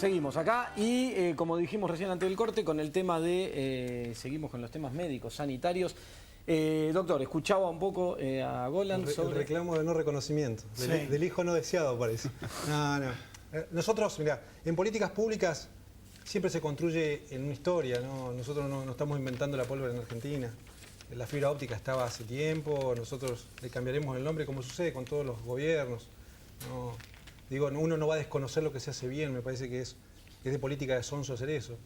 Seguimos acá y como dijimos recién antes del corte, con el tema de, seguimos con los temas médicos, sanitarios. Doctor, escuchaba un poco a Golan sobre... El reclamo de no reconocimiento, del hijo no deseado, parece. No. Nosotros, mirá, en políticas públicas siempre se construye en una historia, ¿no? Nosotros no estamos inventando la pólvora en Argentina. La fibra óptica estaba hace tiempo, nosotros le cambiaremos el nombre como sucede con todos los gobiernos, ¿no? Digo, uno no va a desconocer lo que se hace bien, me parece que es de política de sonso hacer eso.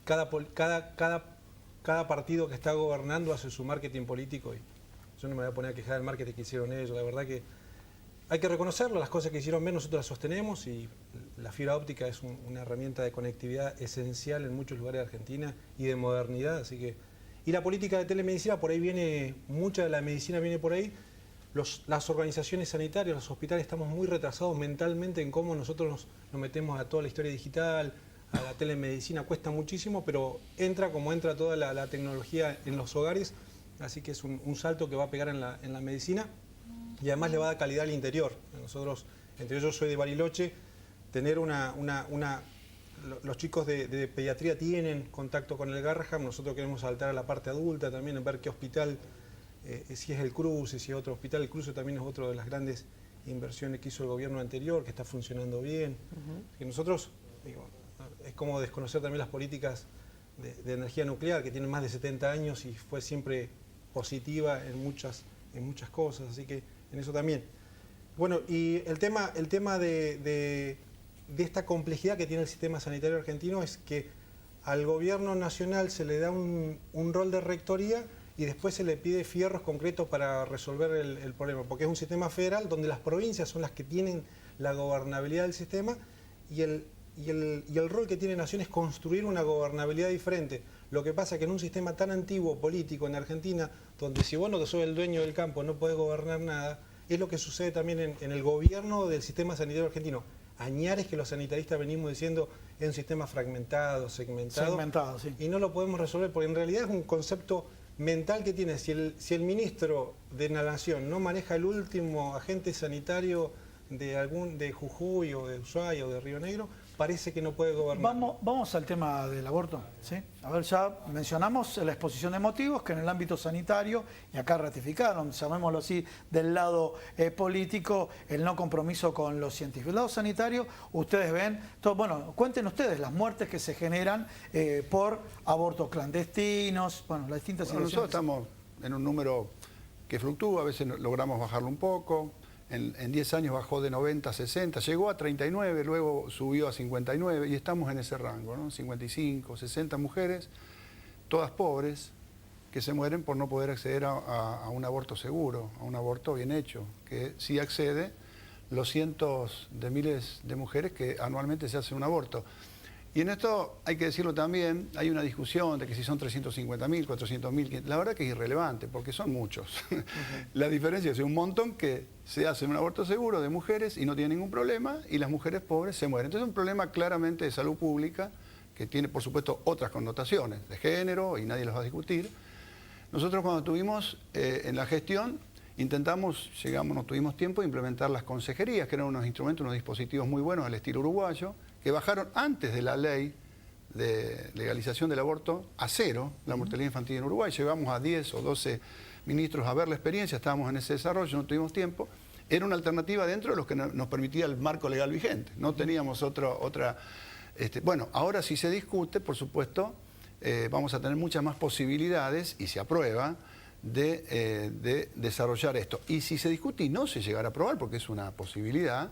Cada partido que está gobernando hace su marketing político y yo no me voy a poner a quejar del marketing que hicieron ellos. La verdad que hay que reconocerlo, las cosas que hicieron bien nosotros las sostenemos y la fibra óptica es una herramienta de conectividad esencial en muchos lugares de Argentina y de modernidad. Así que, y la política de telemedicina, por ahí viene, mucha de la medicina viene por ahí. Las organizaciones sanitarias, los hospitales, estamos muy retrasados mentalmente en cómo nosotros nos metemos a toda la historia digital, a la telemedicina. Cuesta muchísimo, pero entra como entra toda la tecnología en los hogares, así que es un salto que va a pegar en la medicina y además le va a dar calidad al interior. Nosotros, entre ellos, yo soy de Bariloche, tener los chicos de pediatría tienen contacto con el Garrahan, nosotros queremos saltar a la parte adulta también, en ver qué hospital... si es el Cruce, si es otro hospital. El Cruce también es otra de las grandes inversiones que hizo el gobierno anterior, que está funcionando bien. Que nosotros, digo, es como desconocer también las políticas de energía nuclear, que tienen más de 70 años y fue siempre positiva en muchas cosas, así que en eso también. Bueno, y el tema de esta complejidad que tiene el sistema sanitario argentino es que al gobierno nacional se le da un rol de rectoría y después se le pide fierros concretos para resolver el problema, porque es un sistema federal donde las provincias son las que tienen la gobernabilidad del sistema y el rol que tiene Nación es construir una gobernabilidad diferente. Lo que pasa es que en un sistema tan antiguo político en Argentina, donde si vos no sos el dueño del campo no podés gobernar nada, es lo que sucede también en el gobierno del sistema sanitario argentino. Añares que los sanitaristas venimos diciendo es un sistema fragmentado, segmentado sí. Y no lo podemos resolver, porque en realidad es un concepto mental que tiene. Si el ministro de la Nación no maneja el último agente sanitario de Jujuy o de Ushuaia o de Río Negro, parece que no puede gobernar. Vamos al tema del aborto, ¿sí? A ver, ya mencionamos la exposición de motivos que en el ámbito sanitario, y acá ratificaron, llamémoslo así, del lado político, el no compromiso con los científicos. El lado sanitario, ustedes ven, bueno, cuenten ustedes las muertes que se generan por abortos clandestinos, bueno, las distintas situaciones. Nosotros estamos en un número que fluctúa, a veces logramos bajarlo un poco. En 10 años bajó de 90 a 60, llegó a 39, luego subió a 59 y estamos en ese rango, ¿no? 55, 60 mujeres, todas pobres, que se mueren por no poder acceder a un aborto seguro, a un aborto bien hecho, que sí accede los cientos de miles de mujeres que anualmente se hace un aborto. Y en esto hay que decirlo también, hay una discusión de que si son 350.000, 400.000, la verdad que es irrelevante, porque son muchos. La diferencia es un montón que se hace un aborto seguro de mujeres y no tiene ningún problema, y las mujeres pobres se mueren. Entonces es un problema claramente de salud pública, que tiene por supuesto otras connotaciones, de género, y nadie los va a discutir. Nosotros cuando estuvimos en la gestión, no tuvimos tiempo de implementar las consejerías, que eran unos instrumentos, unos dispositivos muy buenos al estilo uruguayo, que bajaron antes de la ley de legalización del aborto a 0 la mortalidad infantil en Uruguay. Llegamos a 10 o 12 ministros a ver la experiencia, estábamos en ese desarrollo, no tuvimos tiempo. Era una alternativa dentro de los que nos permitía el marco legal vigente. No teníamos otra... Bueno, ahora si se discute, por supuesto, vamos a tener muchas más posibilidades, y se aprueba, de desarrollar esto. Y si se discute y no se llegara a aprobar, porque es una posibilidad,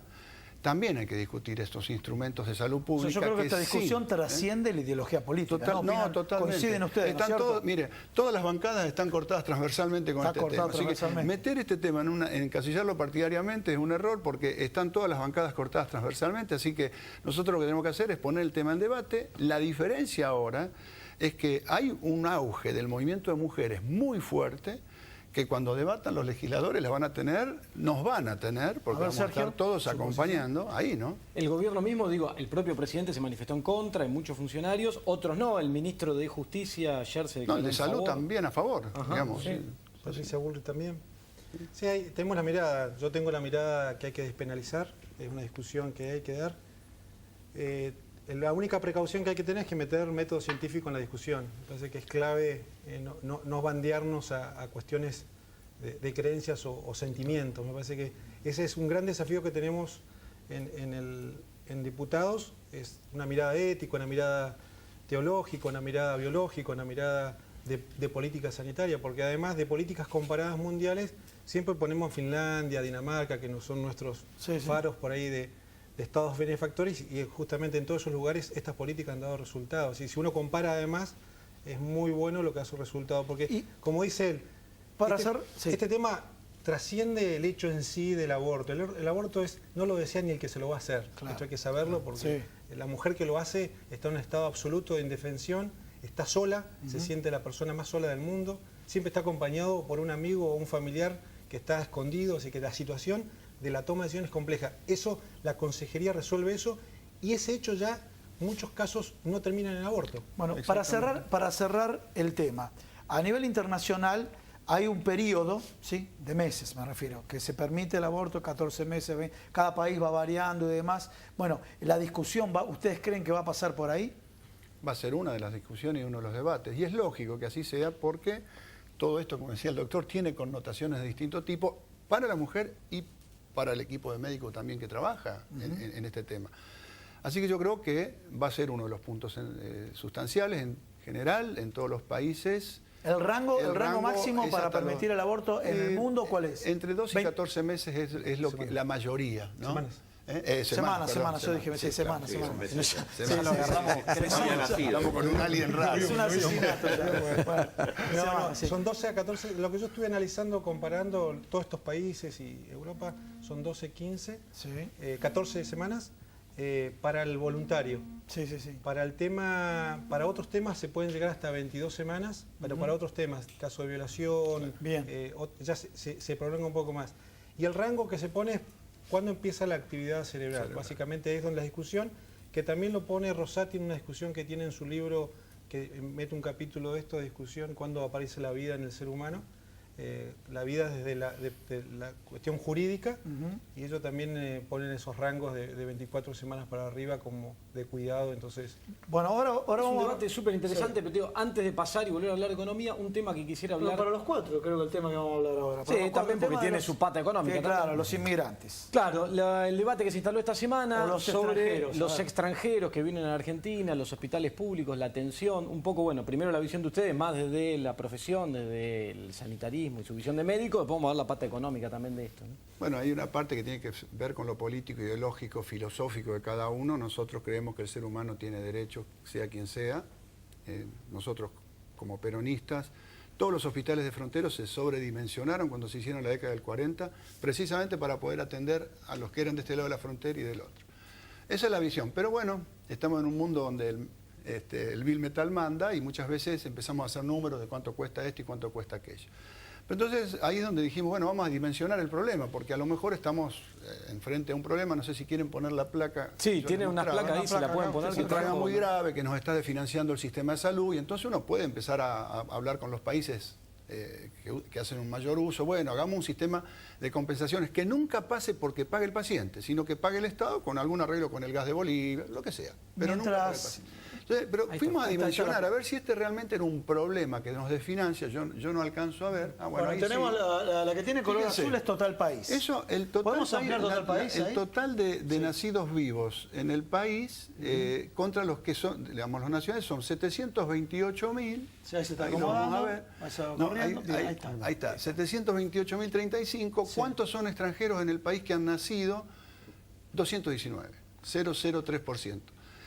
también hay que discutir estos instrumentos de salud pública. Yo creo que esta discusión trasciende la ideología política. Totalmente. Coinciden ustedes, ¿no es cierto? Mire, todas las bancadas están cortadas transversalmente con este tema. Así que meter este tema en encasillarlo partidariamente es un error, porque están todas las bancadas cortadas transversalmente. Así que nosotros lo que tenemos que hacer es poner el tema en debate. La diferencia ahora es que hay un auge del movimiento de mujeres muy fuerte, que cuando debatan los legisladores nos van a tener, porque vamos a estar todos acompañando ahí, ¿no? El gobierno mismo, digo, el propio presidente se manifestó en contra, hay muchos funcionarios, otros no, el ministro de Justicia ayer se declaró el de Salud también a favor, digamos. Sí. Patricia Bullrich también. Sí, tenemos la mirada, yo tengo la mirada que hay que despenalizar, es una discusión que hay que dar. La única precaución que hay que tener es que meter método científico en la discusión. Me parece que es clave no bandearnos a cuestiones de creencias o sentimientos. Me parece que ese es un gran desafío que tenemos en diputados, es una mirada ética, una mirada teológica, una mirada biológica, una mirada de política sanitaria, porque además de políticas comparadas mundiales, siempre ponemos Finlandia, Dinamarca, que no son nuestros faros por ahí de estados benefactores, y justamente en todos esos lugares estas políticas han dado resultados. Y si uno compara además, es muy bueno lo que hace resultado, porque como dice él, este tema trasciende el hecho en sí del aborto. El aborto no lo desea ni el que se lo va a hacer. Claro. Esto hay que saberlo porque la mujer que lo hace está en un estado absoluto de indefensión, está sola, se siente la persona más sola del mundo, siempre está acompañado por un amigo o un familiar que está escondido, así que la situación de la toma de decisiones es compleja. Eso, la consejería resuelve eso, y ese hecho ya, en muchos casos, no termina en el aborto. Bueno, para cerrar el tema, a nivel internacional hay un periodo, ¿sí?, de meses, me refiero, que se permite el aborto, 14 meses, cada país va variando y demás. Bueno, la discusión, ¿ustedes creen que va a pasar por ahí? Va a ser una de las discusiones y uno de los debates. Y es lógico que así sea porque todo esto, como decía el doctor, tiene connotaciones de distinto tipo para la mujer y para el equipo de médicos también que trabaja en este tema. Así que yo creo que va a ser uno de los puntos sustanciales en general, en todos los países. ¿El rango máximo para permitir el aborto en el mundo cuál es? Entre 12 y 14 meses es lo que la mayoría, ¿no? Semanas. Semanas, yo dije, sí, semanas. Lo agarramos, estamos con un alien raro. Es un asesinato. Son 12 a 14, lo que yo estuve analizando, comparando todos estos países y Europa, son 12, 15, 14 semanas para el voluntario. Para otros temas se pueden llegar hasta 22 semanas, pero para otros temas, caso de violación, ya se prolonga un poco más. Y el rango que se pone es cuándo empieza la actividad cerebral. Básicamente es donde la discusión, que también lo pone Rosati en una discusión que tiene en su libro, que mete un capítulo de esto de discusión, cuándo aparece la vida en el ser humano, la vida desde la cuestión jurídica, y ellos también ponen esos rangos de 24 semanas para arriba como de cuidado. Entonces, bueno, ahora es un debate súper interesante, pero digo, antes de pasar y volver a hablar de economía, un tema que quisiera hablar... para los cuatro creo que el tema que vamos a hablar ahora. Sí, también porque tiene su pata económica. Claro, los inmigrantes. Claro, el debate que se instaló esta semana sobre los extranjeros que vienen a Argentina, los hospitales públicos, la atención, un poco, bueno, primero la visión de ustedes, más desde la profesión, desde el sanitarismo y su visión de médico, después vamos a ver la pata económica también de esto, ¿no? Bueno, hay una parte que tiene que ver con lo político, ideológico, filosófico de cada uno. Nosotros creemos que el ser humano tiene derecho, sea quien sea. Nosotros, como peronistas, todos los hospitales de Fronteros se sobredimensionaron cuando se hicieron en la década del 40, precisamente para poder atender a los que eran de este lado de la frontera y del otro. Esa es la visión. Pero bueno, estamos en un mundo donde el Bill Metal manda y muchas veces empezamos a hacer números de cuánto cuesta esto y cuánto cuesta aquello. Pero entonces ahí es donde dijimos, bueno, vamos a dimensionar el problema, porque a lo mejor estamos enfrente a un problema, no sé si quieren poner la placa. Sí, tiene una placa ahí, se la pueden poner. Es un problema muy grave que nos está desfinanciando el sistema de salud, y entonces uno puede empezar a hablar con los países que hacen un mayor uso. Bueno, hagamos un sistema de compensaciones que nunca pase porque pague el paciente, sino que pague el Estado con algún arreglo con el gas de Bolivia, lo que sea. Pero nunca pague el paciente. Entonces, pero fuimos a dimensionar, a ver si realmente era un problema que nos desfinancia. Yo no alcanzo a ver. Bueno, tenemos la que tiene color azul, es Total País. Eso, el total, ¿podemos ampliar Total País? El total de nacidos vivos en el país contra los que son, digamos, los nacionales son 728.000. Sí, ahí se está acomodando. Vamos a ver. Ahí está. 728.035. Sí. ¿Cuántos son extranjeros en el país que han nacido? 219, 0,03%.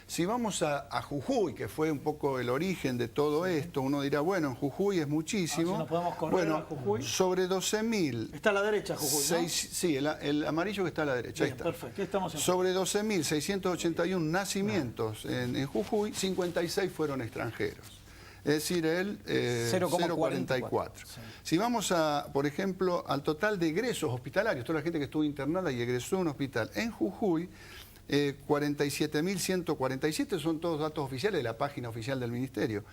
Si vamos a Jujuy, que fue un poco el origen de todo esto, uno dirá, bueno, en Jujuy es muchísimo. Si nos podemos correr a Jujuy. Sobre 12.000. Está a la derecha Jujuy, ¿no? Sí, el amarillo que está a la derecha. Bien, ahí está. Perfecto. Estamos en sobre 12.681 nacimientos en Jujuy, 56 fueron extranjeros. Es decir, el 0,44. Sí. Si vamos, por ejemplo, al total de egresos hospitalarios, toda la gente que estuvo internada y egresó a un hospital en Jujuy, 47.147 son todos datos oficiales de la página oficial del Ministerio.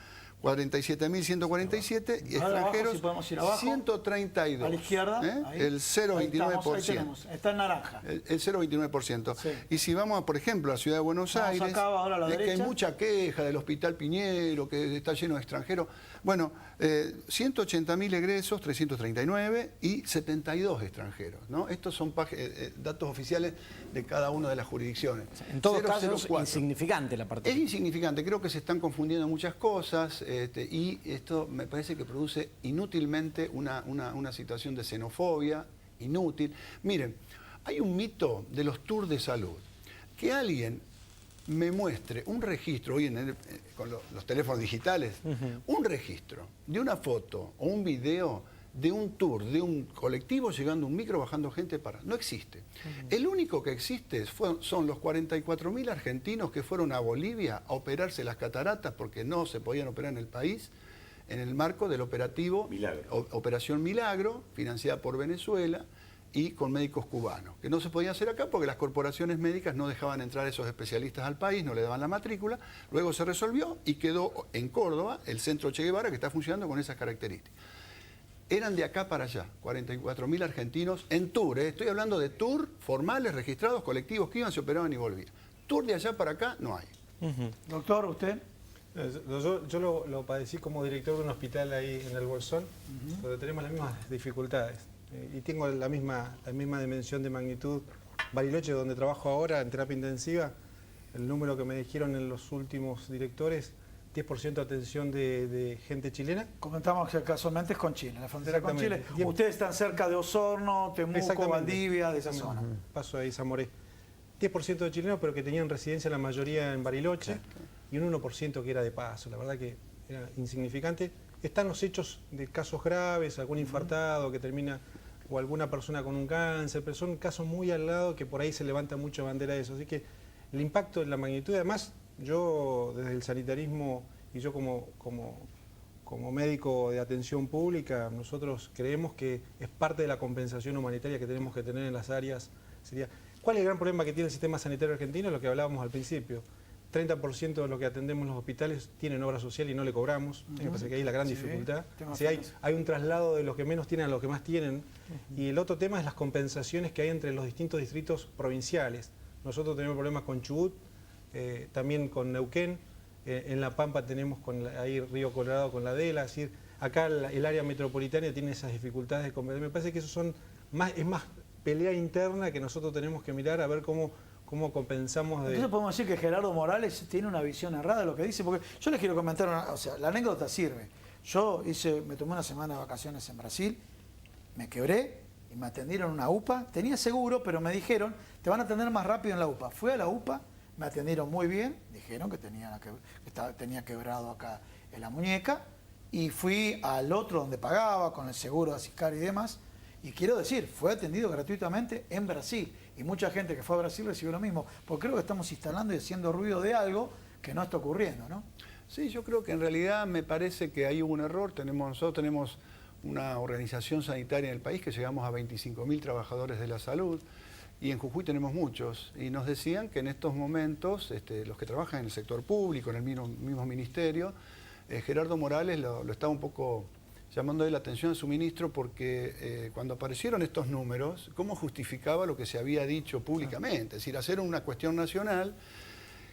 47.147 y extranjeros, si podemos ir abajo, 132. a la izquierda, ahí. El 0,29%. Ahí tenemos, está en naranja. El 0,29%. Sí. Y si vamos, por ejemplo, a la ciudad de Buenos Aires, acá, ahora a la es que hay derecha. mucha queja del Hospital Piñero, que está lleno de extranjeros. Bueno, 180.000 egresos, 339 y 72 extranjeros, ¿no? Estos son datos oficiales de cada una de las jurisdicciones. En todo caso es insignificante la parte. Es insignificante, creo que se están confundiendo muchas cosas y esto me parece que produce inútilmente una situación de xenofobia, inútil. Miren, hay un mito de los tours de salud, que alguien me muestre un registro, hoy con los teléfonos digitales, un registro de una foto o un video de un tour, de un colectivo llegando a un micro, bajando gente para... No existe. El único que existe son los 44.000 argentinos que fueron a Bolivia a operarse las cataratas porque no se podían operar en el país, en el marco del operativo Operación Milagro, financiada por Venezuela y con médicos cubanos, que no se podía hacer acá porque las corporaciones médicas no dejaban entrar a esos especialistas al país, no le daban la matrícula. Luego se resolvió y quedó en Córdoba el Centro Che Guevara, que está funcionando con esas características. Eran de acá para allá, 44.000 argentinos en tour. Estoy hablando de tour formales, registrados, colectivos que iban, se operaban y volvían. Tour de allá para acá no hay. Doctor, ¿usted? Yo lo padecí como director de un hospital ahí en el Bolsón, donde tenemos las mismas dificultades. Y tengo la misma dimensión de magnitud. Bariloche, donde trabajo ahora en terapia intensiva, el número que me dijeron en los últimos directores, 10% de atención de gente chilena. Comentamos que casualmente es con Chile, la frontera con Chile. Ustedes están cerca de Osorno, Temuco, Valdivia, de esa zona. Paso ahí, Zamoré. 10% de chilenos, pero que tenían residencia la mayoría en Bariloche, y un 1% que era de paso. La verdad que era insignificante. Están los hechos de casos graves, algún infartado que termina, o alguna persona con un cáncer, pero son casos muy al lado que por ahí se levanta mucha bandera de eso. Así que el impacto de la magnitud, además, yo desde el sanitarismo y yo como médico de atención pública, nosotros creemos que es parte de la compensación humanitaria que tenemos que tener en las áreas. ¿Cuál es el gran problema que tiene el sistema sanitario argentino? Lo que hablábamos al principio. 30% de lo que atendemos en los hospitales tienen obra social y no le cobramos. Me parece que ahí es la gran dificultad. Hay un traslado de los que menos tienen a los que más tienen. Y el otro tema es las compensaciones que hay entre los distintos distritos provinciales. Nosotros tenemos problemas con Chubut, también con Neuquén. En La Pampa tenemos ahí Río Colorado con la DELA. Es decir, acá el área metropolitana tiene esas dificultades de compensación. Me parece que eso es más pelea interna que nosotros tenemos que mirar a ver cómo compensamos. Entonces podemos decir que Gerardo Morales tiene una visión errada de lo que dice, porque yo les quiero comentar, la anécdota sirve. Yo me tomé una semana de vacaciones en Brasil, me quebré y me atendieron en una UPA, tenía seguro, pero me dijeron, te van a atender más rápido en la UPA. Fui a la UPA, me atendieron muy bien, dijeron que tenía quebrado acá en la muñeca, y fui al otro donde pagaba, con el seguro de Asiscar y demás, y quiero decir, fue atendido gratuitamente en Brasil. Y mucha gente que fue a Brasil recibió lo mismo. Porque creo que estamos instalando y haciendo ruido de algo que no está ocurriendo, ¿no? Sí, yo creo que en realidad me parece que ahí hubo un error. Nosotros tenemos una organización sanitaria en el país que llegamos a 25.000 trabajadores de la salud. Y en Jujuy tenemos muchos. Y nos decían que en estos momentos, los que trabajan en el sector público, en el mismo ministerio, Gerardo Morales lo estaba un poco llamando la atención a su ministro porque cuando aparecieron estos números, ¿cómo justificaba lo que se había dicho públicamente? Es decir, hacer una cuestión nacional,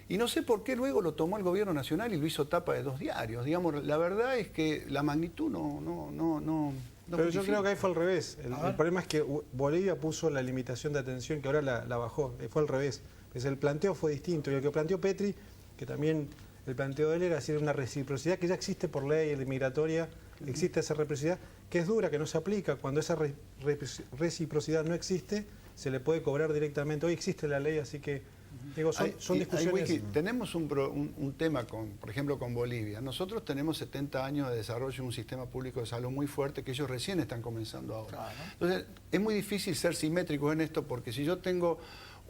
y no sé por qué luego lo tomó el gobierno nacional y lo hizo tapa de 2 diarios. Digamos, la verdad es que la magnitud no pero yo creo que ahí fue al revés. El problema es que Bolivia puso la limitación de atención que ahora la bajó. Fue al revés. Pues el planteo fue distinto. Y el que planteó Petri, que también el planteo de él era hacer una reciprocidad que ya existe por ley migratoria. Existe esa reciprocidad que es dura, que no se aplica. Cuando esa reciprocidad no existe, se le puede cobrar directamente. Hoy existe la ley, así que digo, son discusiones. Tenemos un tema, por ejemplo, con Bolivia. Nosotros tenemos 70 años de desarrollo de un sistema público de salud muy fuerte que ellos recién están comenzando ahora. Claro. Entonces, es muy difícil ser simétricos en esto porque si yo tengo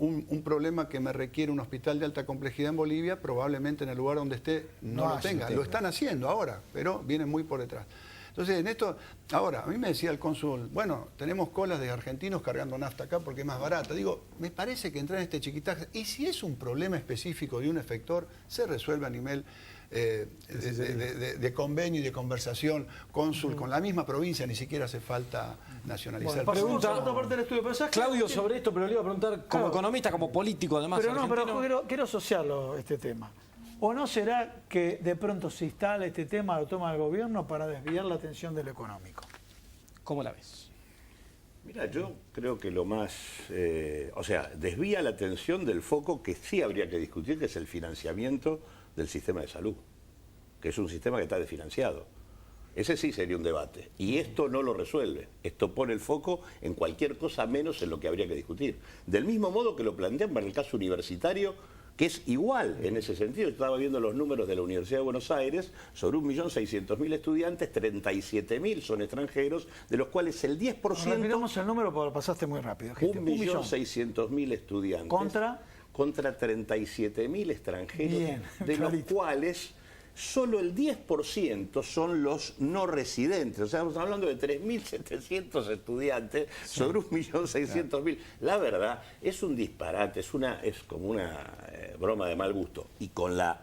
un problema que me requiere un hospital de alta complejidad en Bolivia, probablemente en el lugar donde esté no lo tenga. Lo están haciendo ahora, pero vienen muy por detrás. Entonces, en esto, ahora, a mí me decía el cónsul, bueno, tenemos colas de argentinos cargando nafta acá porque es más barata. Digo, me parece que entrar en este chiquitaje, y si es un problema específico de un efector, se resuelve a nivel de convenio y de conversación cónsul con la misma provincia, ni siquiera hace falta nacionalizar. Bueno, Pregunta, otra parte del estudio, pero ¿sabes qué? Claudio, sobre esto, pero le iba a preguntar como economista, como político además. Pero no, argentino. pero quiero asociarlo este tema. ¿O no será que de pronto se instala este tema, lo toma el gobierno para desviar la atención de lo económico? ¿Cómo la ves? Mira, yo creo que lo más, o sea, desvía la atención del foco que sí habría que discutir, que es el financiamiento del sistema de salud, que es un sistema que está desfinanciado. Ese sí sería un debate. Y esto no lo resuelve. Esto pone el foco en cualquier cosa menos en lo que habría que discutir. Del mismo modo que lo plantean para el caso universitario, que es igual en ese sentido. Yo estaba viendo los números de la Universidad de Buenos Aires, sobre 1.600.000 estudiantes, 37.000 son extranjeros, de los cuales el 10%... Repitamos el número porque lo pasaste muy rápido. 1.600.000 estudiantes. ¿Contra? Contra 37.000 extranjeros, Bien, de clarito. los cuales solo el 10% son los no residentes. O sea, estamos hablando de 3.700 estudiantes sobre 1.600.000. La verdad, es un disparate, es como una broma de mal gusto. Y con la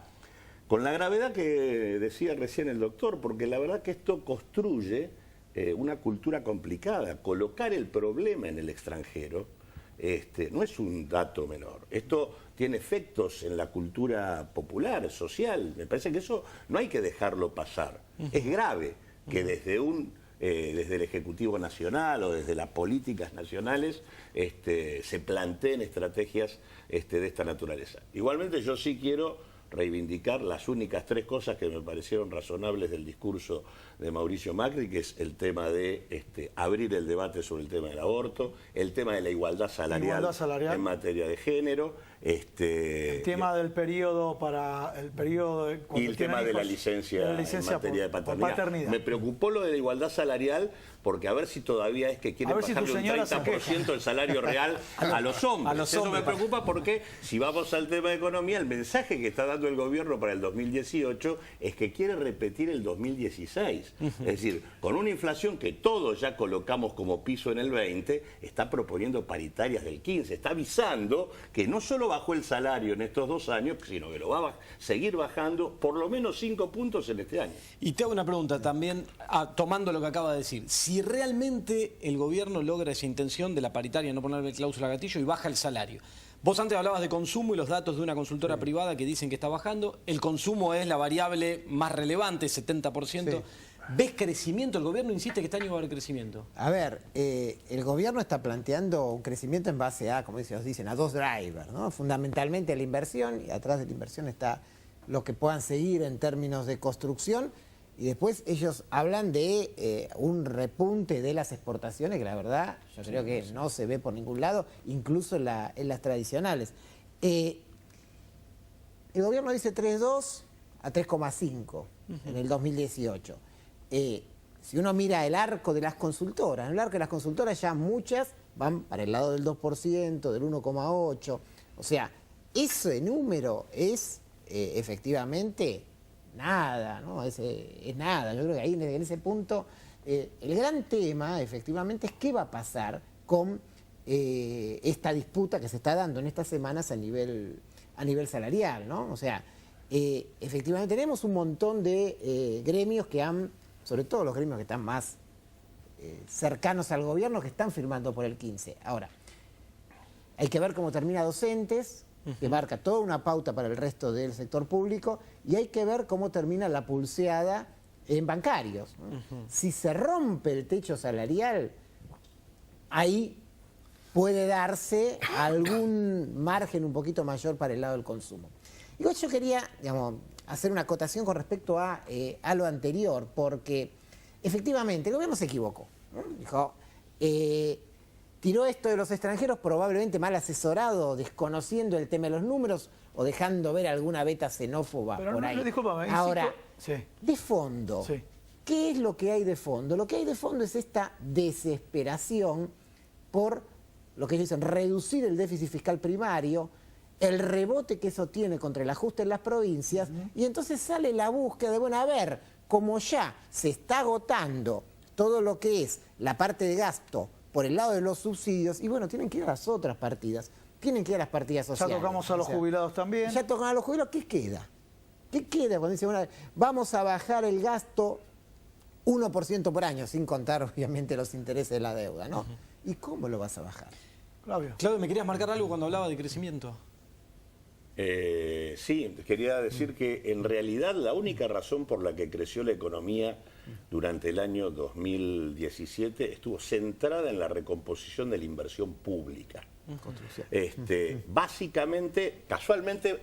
gravedad que decía recién el doctor, porque la verdad que esto construye una cultura complicada. Colocar el problema en el extranjero no es un dato menor. Esto tiene efectos en la cultura popular, social. Me parece que eso no hay que dejarlo pasar. Es grave que desde el Ejecutivo Nacional o desde las políticas nacionales se planteen estrategias de esta naturaleza. Igualmente yo sí quiero reivindicar las únicas 3 cosas que me parecieron razonables del discurso de Mauricio Macri, que es el tema de abrir el debate sobre el tema del aborto, el tema de la igualdad salarial en materia de género, el tema del periodo y el tema de la licencia en materia de paternidad. Me preocupó lo de la igualdad salarial porque a ver si todavía es que quieren bajarle un 30% el salario real a los hombres. Eso me preocupa porque si vamos al tema de economía, el mensaje que está dando el gobierno para el 2018 es que quiere repetir el 2016. Es decir, con una inflación que todos ya colocamos como piso en el 20, está proponiendo paritarias del 15. Está avisando que no solo bajó el salario en estos 2 años, sino que lo va a seguir bajando por lo menos 5 puntos en este año. Y te hago una pregunta también, tomando lo que acaba de decir. Si realmente el gobierno logra esa intención de la paritaria, no ponerle cláusula gatillo y baja el salario. Vos antes hablabas de consumo y los datos de una consultora privada que dicen que está bajando. El consumo es la variable más relevante, 70%. Sí. ¿Ves crecimiento? El gobierno insiste que este año va a haber crecimiento. A ver, el gobierno está planteando un crecimiento en base a, como ellos dicen, a 2 drivers, ¿no? Fundamentalmente la inversión, y atrás de la inversión está lo que puedan seguir en términos de construcción, y después ellos hablan de un repunte de las exportaciones, que la verdad yo creo que no se ve por ningún lado, incluso en las tradicionales. El gobierno dice 3,2 a 3,5 en el 2018. Si uno mira el arco de las consultoras, en el arco de las consultoras ya muchas van para el lado del 2%, del 1,8%. O sea, ese número es efectivamente nada, ¿no? Es nada. Yo creo que ahí en ese punto el gran tema efectivamente es qué va a pasar con esta disputa que se está dando en estas semanas a nivel salarial, ¿no? O sea, efectivamente tenemos un montón de gremios que han, sobre todo los gremios que están más cercanos al gobierno, que están firmando por el 15. Ahora, hay que ver cómo termina docentes, que marca toda una pauta para el resto del sector público, y hay que ver cómo termina la pulseada en bancarios, ¿no? Si se rompe el techo salarial, ahí puede darse algún margen un poquito mayor para el lado del consumo. Igual yo quería, digamos, hacer una acotación con respecto a lo anterior, porque efectivamente el gobierno se equivocó, ¿no? Dijo, tiró esto de los extranjeros probablemente mal asesorado, desconociendo el tema de los números o dejando ver alguna beta xenófoba por ahí. Discúlpame, ahora, sí. de fondo, sí. ¿Qué es lo que hay de fondo? Lo que hay de fondo es esta desesperación por lo que ellos dicen, reducir el déficit fiscal primario, el rebote que eso tiene contra el ajuste en las provincias, y entonces sale la búsqueda de, bueno, a ver, como ya se está agotando todo lo que es la parte de gasto por el lado de los subsidios, y bueno, tienen que ir a las otras partidas, tienen que ir a las partidas sociales. Ya tocamos a los jubilados también. Ya tocan a los jubilados, ¿qué queda? ¿Qué queda cuando dice, bueno, vamos a bajar el gasto 1% por año, sin contar obviamente los intereses de la deuda, ¿no? ¿Y cómo lo vas a bajar? Claudio, ¿me querías marcar algo cuando hablaba de crecimiento? Sí, quería decir que en realidad la única razón por la que creció la economía durante el año 2017 estuvo centrada en la recomposición de la inversión pública. Básicamente, casualmente,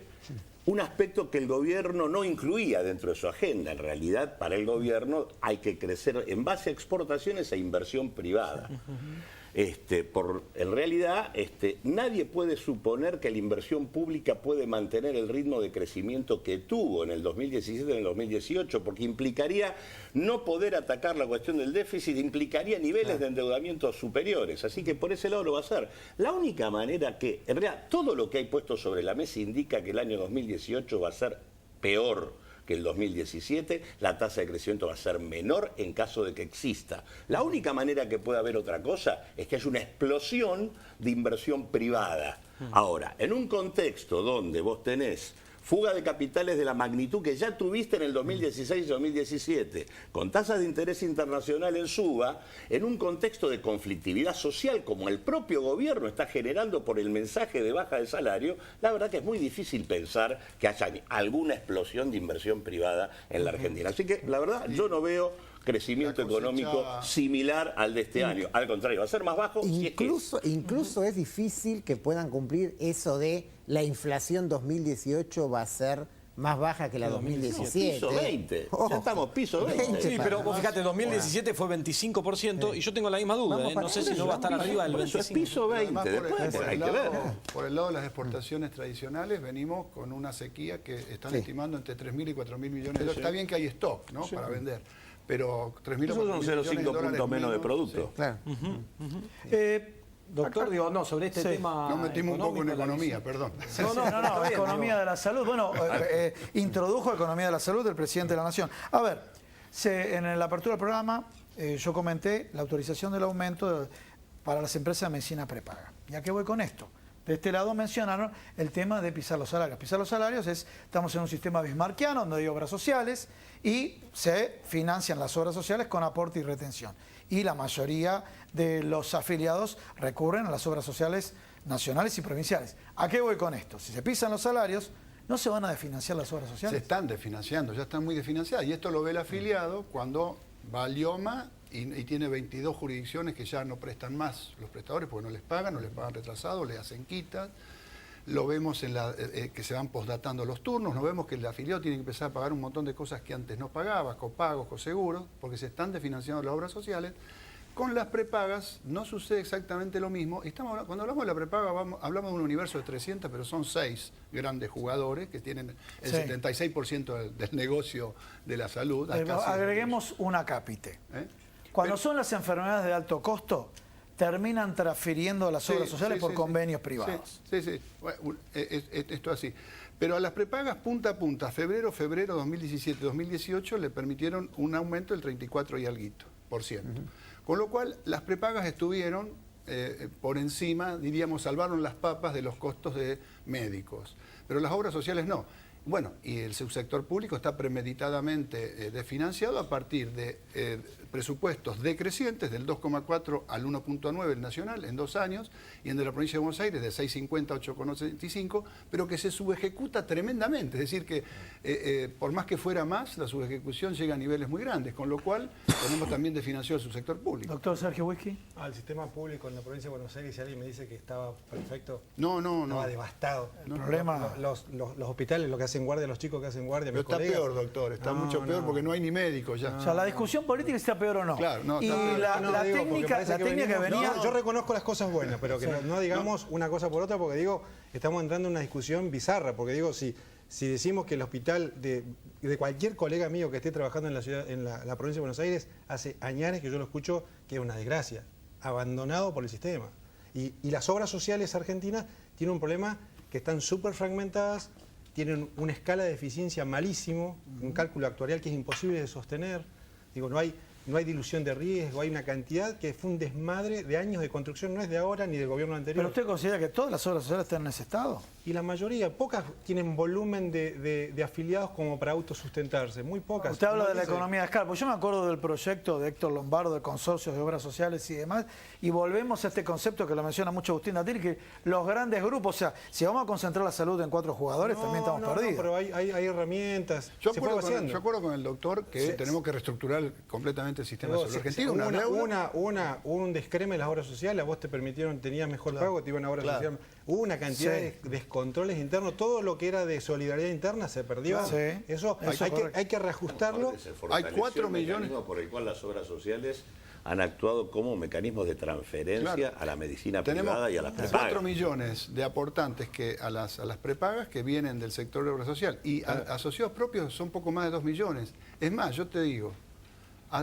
un aspecto que el gobierno no incluía dentro de su agenda. En realidad, para el gobierno hay que crecer en base a exportaciones e inversión privada. En realidad, nadie puede suponer que la inversión pública puede mantener el ritmo de crecimiento que tuvo en el 2017 y en el 2018, porque implicaría no poder atacar la cuestión del déficit, implicaría niveles de endeudamiento superiores. Así que por ese lado lo va a hacer. La única manera que, en realidad, todo lo que hay puesto sobre la mesa indica que el año 2018 va a ser peor que el 2017, la tasa de crecimiento va a ser menor en caso de que exista. La única manera que pueda haber otra cosa es que haya una explosión de inversión privada. Ahora, en un contexto donde vos tenés fuga de capitales de la magnitud que ya tuviste en el 2016 y 2017, con tasas de interés internacional en suba, en un contexto de conflictividad social como el propio gobierno está generando por el mensaje de baja de salario, la verdad que es muy difícil pensar que haya alguna explosión de inversión privada en la Argentina. Así que, la verdad, yo no veo crecimiento económico similar al de este año. Al contrario, va a ser más bajo. Incluso es difícil que puedan cumplir eso de la inflación 2018 va a ser más baja que la 2017. Piso 20. Ya estamos piso 20. Sí, pero vos fíjate, 2017 fue 25% y yo tengo la misma duda. No sé si no va a estar arriba del 25%. Es piso 20. Después hay que ver. Por el lado de las exportaciones tradicionales venimos con una sequía que están estimando entre 3.000 y 4.000 millones de dólares. Está bien que hay stock, ¿no? Para vender. Pero 3.000 Esos son 0,5 puntos menos de producto. Claro. Doctor, digo, no, sobre este tema. Nos metimos un poco en economía, perdón. No, economía de la salud. Bueno, introdujo economía de la salud el presidente de la Nación. A ver, en la apertura del programa yo comenté la autorización del aumento para las empresas de medicina prepaga. ¿Y a qué voy con esto? De este lado mencionaron el tema de pisar los salarios. Pisar los salarios estamos en un sistema bismarckiano donde hay obras sociales y se financian las obras sociales con aporte y retención. Y la mayoría de los afiliados recurren a las obras sociales nacionales y provinciales. ¿A qué voy con esto? Si se pisan los salarios, ¿no se van a desfinanciar las obras sociales? Se están desfinanciando, ya están muy desfinanciadas. Y esto lo ve el afiliado cuando va al IOMA y tiene 22 jurisdicciones que ya no prestan más los prestadores porque no les pagan retrasado, le hacen quitas. Lo vemos en que se van postdatando los turnos, nos vemos que el afiliado tiene que empezar a pagar un montón de cosas que antes no pagaba, copagos, coseguros, porque se están desfinanciando las obras sociales. Con las prepagas no sucede exactamente lo mismo. Cuando hablamos de la prepaga hablamos de un universo de 300, pero son 6 grandes jugadores que tienen el 76% del negocio de la salud. Agreguemos una cápite. Cuando son las enfermedades de alto costo, terminan transfiriendo a las obras sociales por convenios privados. Sí. Bueno, esto es así. Pero a las prepagas punta a punta, febrero 2017-2018, le permitieron un aumento del 34 y alguito por ciento. Con lo cual, las prepagas estuvieron por encima, diríamos, salvaron las papas de los costos de médicos. Pero las obras sociales no. Bueno, y el subsector público está premeditadamente desfinanciado a partir de presupuestos decrecientes del 2,4 al 1,9 el nacional en 2 años y en de la provincia de Buenos Aires de 6,50 a 8,85, pero que se subejecuta tremendamente. Es decir, que por más que fuera más, la subejecución llega a niveles muy grandes, con lo cual tenemos también desfinanciado el subsector público. Doctor Sergio Whisky. El sistema público en la provincia de Buenos Aires, si alguien me dice que estaba perfecto, no. Estaba devastado. El problema... Los hospitales, lo que hacen guardia, los chicos que hacen guardia, pero está colegas, peor, doctor, está mucho peor porque no hay ni médicos ya. O sea, la discusión política está peor o no. Claro, y la técnica que venía... Yo reconozco las cosas buenas, pero que no digamos una cosa por otra, porque digo, estamos entrando en una discusión bizarra, porque digo, si decimos que el hospital de cualquier colega mío que esté trabajando en la ciudad, en la provincia de Buenos Aires, hace años que yo lo escucho, que es una desgracia, abandonado por el sistema. Y las obras sociales argentinas tienen un problema que están súper fragmentadas, tienen una escala de eficiencia malísimo, un cálculo actuarial que es imposible de sostener. Digo, no hay dilución de riesgo, hay una cantidad que fue un desmadre de años de construcción, no es de ahora ni del gobierno anterior. ¿Pero usted considera que todas las obras sociales están en ese estado? y la mayoría, pocas tienen volumen de afiliados como para autosustentarse, muy pocas. Usted habla de la economía de escala, pues yo me acuerdo del proyecto de Héctor Lombardo de consorcios de obras sociales y demás, y volvemos a este concepto que lo menciona mucho Agustín Datil, que los grandes grupos, o sea, si vamos a concentrar la salud en 4 jugadores, también estamos perdidos. No, pero hay herramientas. Yo acuerdo con el doctor que tenemos que reestructurar completamente el sistema de salud argentino. Un descreme en las obras sociales, a vos te permitieron, tenías mejor pago, te iban a obras sociales. Hubo una cantidad de descontroles internos, todo lo que era de solidaridad interna se perdió. Eso hay que reajustarlo. Hay 4 millones por el cual las obras sociales han actuado como mecanismos de transferencia a la medicina privada y a las prepagas. 4 millones de aportantes a las prepagas que vienen del sector de obra social. Y asociados propios son poco más de 2 millones. Es más, yo te digo,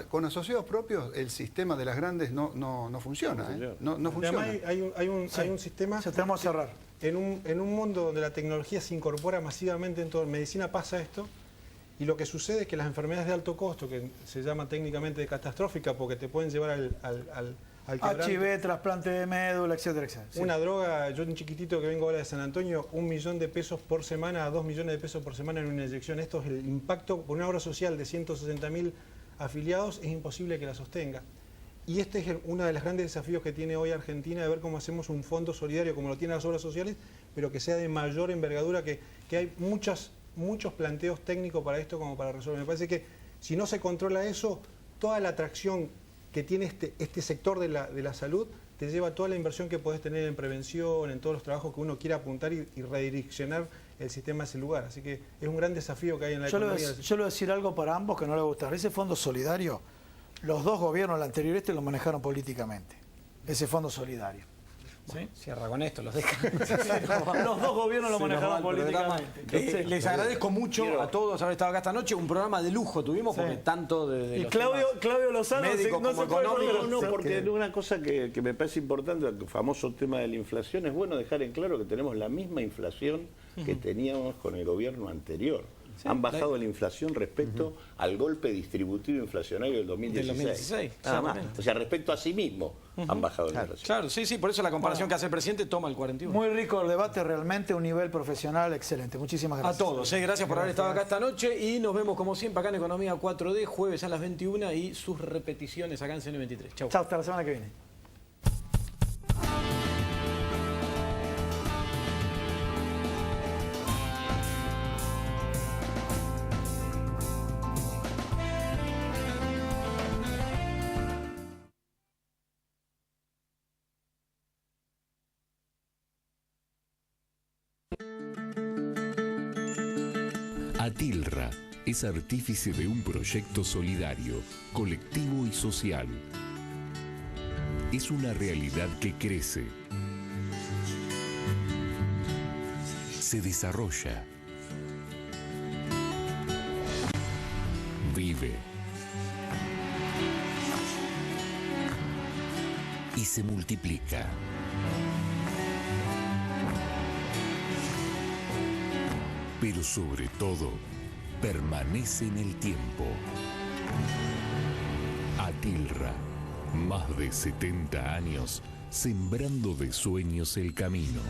con asociados propios el sistema de las grandes no funciona. No funciona. Además hay un sistema... Tenemos que cerrar. En un mundo donde la tecnología se incorpora masivamente en toda la medicina pasa esto, y lo que sucede es que las enfermedades de alto costo, que se llama técnicamente catastrófica porque te pueden llevar al quebrante. HIV, trasplante de médula, etcétera, etcétera. Una droga, yo un chiquitito que vengo ahora de San Antonio, 1 millón de pesos por semana a 2 millones de pesos por semana en una inyección. Esto es el impacto, por una obra social de 160.000 afiliados, es imposible que la sostenga. Y este es uno de los grandes desafíos que tiene hoy Argentina, de ver cómo hacemos un fondo solidario como lo tienen las obras sociales, pero que sea de mayor envergadura, que hay muchos planteos técnicos para esto como para resolver. Me parece que si no se controla eso, toda la atracción que tiene este sector de la salud te lleva toda la inversión que podés tener en prevención, en todos los trabajos que uno quiera apuntar y redireccionar el sistema a ese lugar. Así que es un gran desafío que hay en la economía. Yo le voy a decir algo para ambos que no les gusta. Ese fondo solidario, los 2 gobiernos, el anterior lo manejaron políticamente. Ese fondo solidario. ¿Sí? Cierra con esto, los deja. Los 2 gobiernos lo manejaron políticamente. Les agradezco mucho a todos haber estado acá esta noche. Un programa de lujo tuvimos, porque tanto de y Claudio Lozano médicos como económicos. No, porque una cosa que me parece importante, el famoso tema de la inflación, es bueno dejar en claro que tenemos la misma inflación que teníamos con el gobierno anterior. Han bajado la inflación respecto al golpe distributivo inflacionario del 2016. Nada más. O sea, respecto a sí mismo han bajado la inflación. Claro, sí, por eso la comparación que hace el presidente toma el 41. Muy rico el debate, realmente un nivel profesional excelente. Muchísimas gracias. A todos, gracias por haber estado acá esta noche y nos vemos como siempre acá en Economía 4D, jueves a las 21 y sus repeticiones acá en CN23. Chau. Chau, hasta la semana que viene. Atilra es artífice de un proyecto solidario, colectivo y social. Es una realidad que crece, se desarrolla, vive y se multiplica. Pero sobre todo, permanece en el tiempo. Atilra, más de 70 años sembrando de sueños el camino.